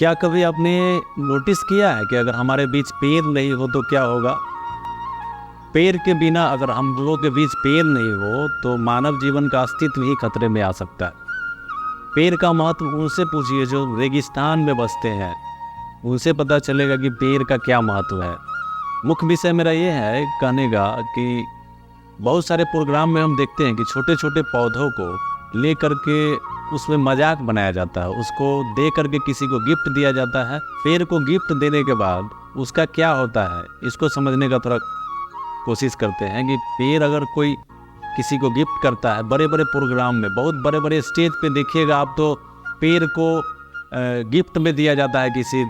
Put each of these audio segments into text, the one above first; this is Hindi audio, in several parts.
क्या कभी आपने नोटिस किया है कि अगर हमारे बीच पेड़ नहीं हो तो क्या होगा? पेड़ के बिना अगर हम लोगों के बीच पेड़ नहीं हो तो मानव जीवन का अस्तित्व ही खतरे में आ सकता है। पेड़ का महत्व उनसे पूछिए जो रेगिस्तान में बसते हैं, उनसे पता चलेगा कि पेड़ का क्या महत्व है। मुख्य विषय मेरा ये है कहने का कि बहुत सारे प्रोग्राम में हम देखते हैं कि छोटे छोटे पौधों को ले करके उसमें मजाक बनाया जाता है, उसको दे करके किसी को गिफ्ट दिया जाता है। पेड़ को गिफ्ट देने के बाद उसका क्या होता है, इसको समझने का थोड़ा कोशिश करते हैं कि पेड़ अगर कोई किसी को गिफ्ट करता है बड़े बड़े प्रोग्राम में, बहुत बड़े बड़े स्टेज पे देखिएगा आप, तो पेड़ को गिफ्ट में दिया जाता है किसी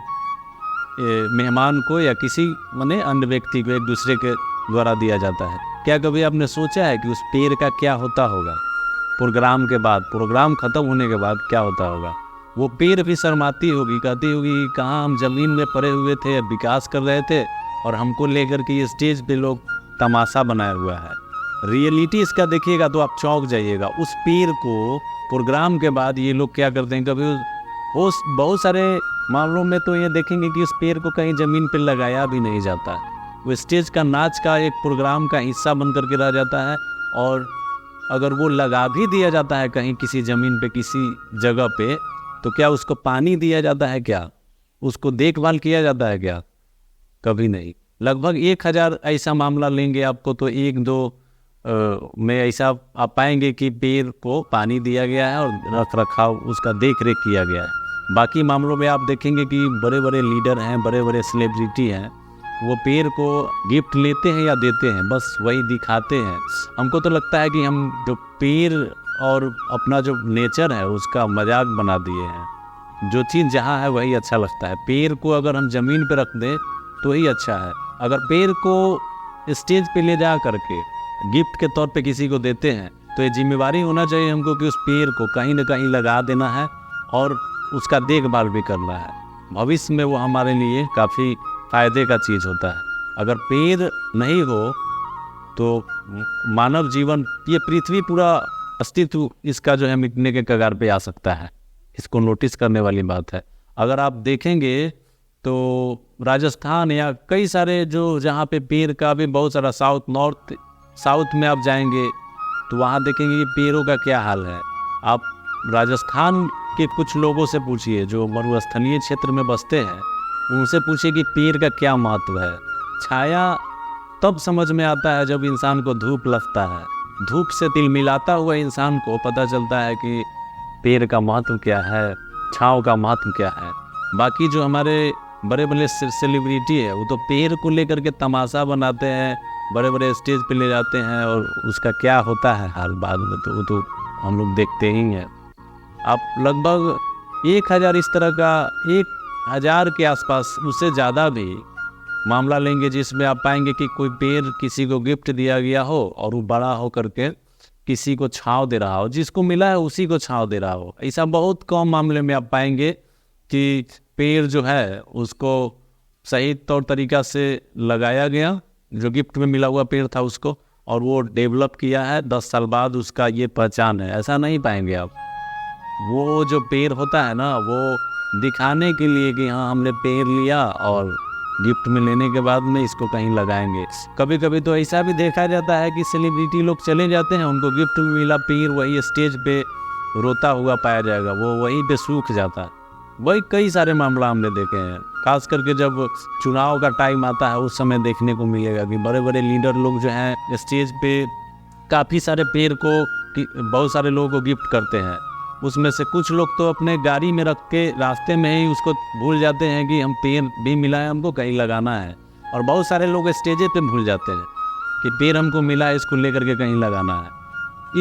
मेहमान को या किसी माने अन्य व्यक्ति को, एक दूसरे के द्वारा दिया जाता है। क्या कभी आपने सोचा है कि उस पेड़ का क्या होता होगा? प्रोग्राम के बाद, प्रोग्राम ख़त्म होने के बाद क्या होता होगा? वो पेड़ भी शर्माती होगी, कहती होगी कहाँ हम ज़मीन में पड़े हुए थे, विकास कर रहे थे और हमको लेकर के ये स्टेज पे लोग तमाशा बनाया हुआ है। रियलिटी इसका देखिएगा तो आप चौंक जाइएगा। उस पेड़ को प्रोग्राम के बाद ये लोग क्या करते हैं, कभी वो बहुत सारे मामलों में तो ये देखेंगे कि उस पेड़ को कहीं ज़मीन पर लगाया भी नहीं जाता है। वो स्टेज का नाच का एक प्रोग्राम का हिस्सा बन करके रह जाता है। और अगर वो लगा भी दिया जाता है कहीं किसी ज़मीन पे, किसी जगह पे, तो क्या उसको पानी दिया जाता है? क्या उसको देखभाल किया जाता है? क्या कभी नहीं। लगभग 1000 ऐसा मामला लेंगे आपको तो 1-2 में ऐसा आप पाएंगे कि पेड़ को पानी दिया गया है और रख रखाव उसका देख रेख किया गया है। बाकी मामलों में आप देखेंगे कि बड़े बड़े लीडर हैं, बड़े बड़े सेलिब्रिटी हैं, वो पेड़ को गिफ्ट लेते हैं या देते हैं, बस वही दिखाते हैं। हमको तो लगता है कि हम जो पेड़ और अपना जो नेचर है उसका मजाक बना दिए हैं। जो चीज़ जहाँ है वही अच्छा लगता है। पेड़ को अगर हम ज़मीन पे रख दें तो ही अच्छा है। अगर पेड़ को स्टेज पे ले जा करके गिफ्ट के तौर पे किसी को देते हैं तो ये जिम्मेवारी होना चाहिए हमको कि उस पेड़ को कहीं ना कहीं लगा देना है और उसका देखभाल भी करना है। भविष्य में वो हमारे लिए काफ़ी फ़ायदे का चीज़ होता है। अगर पेड़ नहीं हो तो मानव जीवन, ये पृथ्वी पूरा अस्तित्व इसका जो है मिटने के कगार पे आ सकता है। इसको नोटिस करने वाली बात है। अगर आप देखेंगे तो राजस्थान या कई सारे जो जहाँ पे पेड़ का भी बहुत सारा साउथ में आप जाएंगे तो वहाँ देखेंगे कि पेड़ों का क्या हाल है। आप राजस्थान के कुछ लोगों से पूछिए जो मरुस्थलीय क्षेत्र में बसते हैं, उनसे पूछिए कि पेड़ का क्या महत्व है। छाया तब समझ में आता है जब इंसान को धूप लगता है। धूप से तिलमिलाता हुआ इंसान को पता चलता है कि पेड़ का महत्व क्या है, छाँव का महत्व क्या है। बाकी जो हमारे बड़े बड़े सेलिब्रिटी है वो तो पेड़ को लेकर के तमाशा बनाते हैं, बड़े बड़े स्टेज पे ले जाते हैं और उसका क्या होता है हाल बाद में तो वो तो हम लोग देखते ही हैं। आप लगभग 1000 इस तरह का, 1000 के आसपास, उससे ज़्यादा भी मामला लेंगे जिसमें आप पाएंगे कि कोई पेड़ किसी को गिफ्ट दिया गया हो और वो बड़ा हो करके किसी को छांव दे रहा हो, जिसको मिला है उसी को छांव दे रहा हो। ऐसा बहुत कम मामले में आप पाएंगे कि पेड़ जो है उसको सही तौर तरीक़ा से लगाया गया, जो गिफ्ट में मिला हुआ पेड़ था उसको, और वो डेवलप किया है, 10 साल बाद उसका ये पहचान है। ऐसा नहीं पाएंगे आप। वो जो पेड़ होता है ना, वो दिखाने के लिए कि हाँ हमने पेड़ लिया और गिफ्ट में लेने के बाद में इसको कहीं लगाएंगे। कभी कभी तो ऐसा भी देखा जाता है कि सेलिब्रिटी लोग चले जाते हैं, उनको गिफ्ट में मिला पेड़ वही स्टेज पे रोता हुआ पाया जाएगा, वो वहीं पे सूख जाता है। वही कई सारे मामला हमने देखे हैं। खास करके जब चुनाव का टाइम आता है उस समय देखने को मिलेगा कि बड़े बड़े लीडर लोग जो हैं स्टेज पे काफ़ी सारे पेड़ को बहुत सारे लोगों को गिफ्ट करते हैं। उसमें से कुछ लोग तो अपने गाड़ी में रख के रास्ते में ही उसको भूल जाते हैं कि हम पेड़ भी मिला है, हमको कहीं लगाना है। और बहुत सारे लोग स्टेजे पे भूल जाते हैं कि पेड़ हमको मिला है, इसको लेकर के कहीं लगाना है।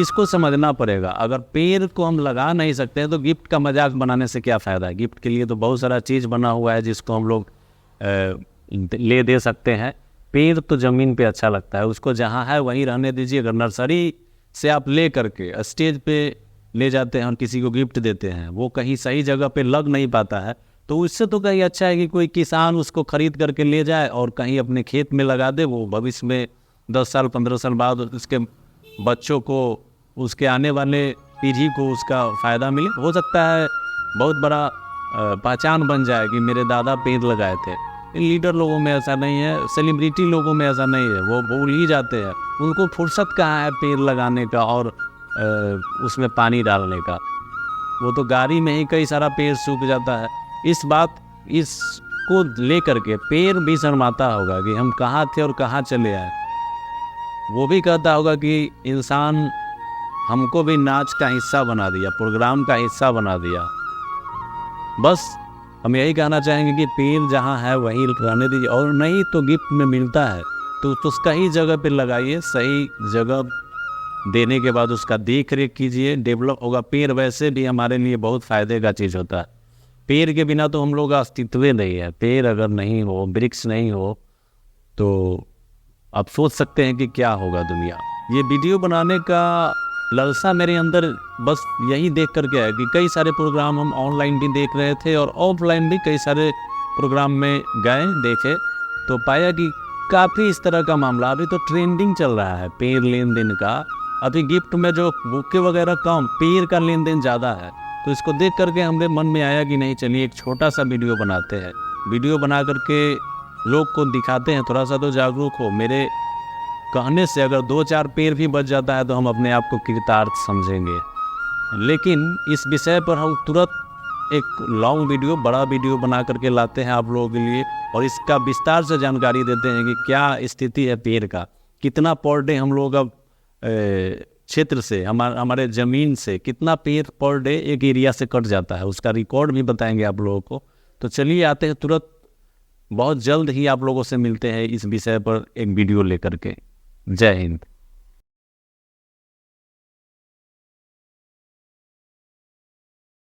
इसको समझना पड़ेगा। अगर पेड़ को हम लगा नहीं सकते हैं तो गिफ्ट का मजाक बनाने से क्या फ़ायदा है। गिफ्ट के लिए तो बहुत सारा चीज़ बना हुआ है जिसको हम लोग ले दे सकते हैं। पेड़ तो ज़मीन पे अच्छा लगता है, उसको जहाँ है वहीं रहने दीजिए। अगर नर्सरी से आप ले करके स्टेज पे ले जाते हैं और किसी को गिफ्ट देते हैं, वो कहीं सही जगह पे लग नहीं पाता है, तो उससे तो कहीं अच्छा है कि कोई किसान उसको ख़रीद करके ले जाए और कहीं अपने खेत में लगा दे। वो भविष्य में 10 साल 15 साल बाद उसके बच्चों को, उसके आने वाले पीढ़ी को उसका फ़ायदा मिले। हो सकता है बहुत बड़ा पहचान बन जाए कि मेरे दादा पेड़ लगाए थे। लीडर लोगों में ऐसा नहीं है, सेलिब्रिटी लोगों में ऐसा नहीं है, वो भूल ही जाते हैं। उनको फुर्सत कहाँ है पेड़ लगाने का और उसमें पानी डालने का। वो तो गाड़ी में ही कई सारा पेड़ सूख जाता है। इसको लेकर के पेड़ भी शर्माता होगा कि हम कहाँ थे और कहाँ चले आए। वो भी कहता होगा कि इंसान हमको भी नाच का हिस्सा बना दिया, प्रोग्राम का हिस्सा बना दिया। बस हम यही कहना चाहेंगे कि पेड़ जहाँ है वहीं रहने दीजिए, और नहीं तो गिफ्ट में मिलता है तो उसका ही जगह पे लगाइए। सही जगह देने के बाद उसका देख रेख कीजिए, डेवलप होगा। पेड़ वैसे भी हमारे लिए बहुत फ़ायदे का चीज़ होता है। पेड़ के बिना तो हम लोग का अस्तित्व नहीं है। पेड़ अगर नहीं हो, वृक्ष नहीं हो, तो आप सोच सकते हैं कि क्या होगा दुनिया। ये वीडियो बनाने का लालसा मेरे अंदर बस यही देख करके है कि कई सारे प्रोग्राम हम ऑनलाइन भी देख रहे थे और ऑफलाइन भी कई सारे प्रोग्राम में गए देखे, तो पाया कि काफ़ी इस तरह का मामला अभी तो ट्रेंडिंग चल रहा है पेड़ लेन देन का। अभी गिफ्ट में जो बुके वगैरह कम, पेड़ का लेन देन ज़्यादा है। तो इसको देख करके हमारे मन में आया कि नहीं, चलिए एक छोटा सा वीडियो बनाते हैं। वीडियो बना करके लोग को दिखाते हैं, थोड़ा सा तो जागरूक हो। मेरे कहने से अगर 2-4 पेड़ भी बच जाता है तो हम अपने आप को कृतार्थ समझेंगे। लेकिन इस विषय पर हम तुरंत एक लॉन्ग वीडियो, बड़ा वीडियो बना करके लाते हैं आप लोगों के लिए, और इसका विस्तार से जानकारी देते हैं कि क्या स्थिति है पेड़ का, कितना पर डे हम लोग अब क्षेत्र से, हमारे ज़मीन से कितना पेड़ पर डे एक एरिया से कट जाता है, उसका रिकॉर्ड भी बताएंगे आप लोगों को। तो चलिए आते हैं तुरंत, बहुत जल्द ही आप लोगों से मिलते हैं इस विषय पर एक वीडियो लेकर के। जय हिंद।